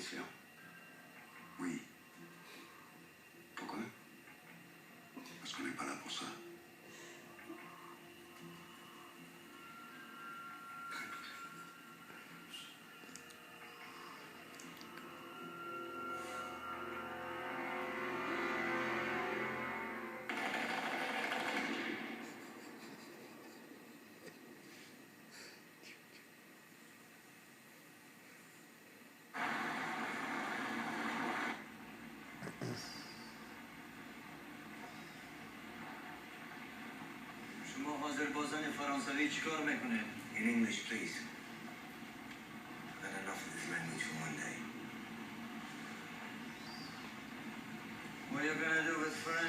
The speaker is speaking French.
commissaire. Oui. Pourquoi? Parce qu'on n'est pas là pour ça. شما حاضر بازن فرانسوی چیکار میکنه؟ In English, please. I've had enough of this language for one day. What are you gonna do with French?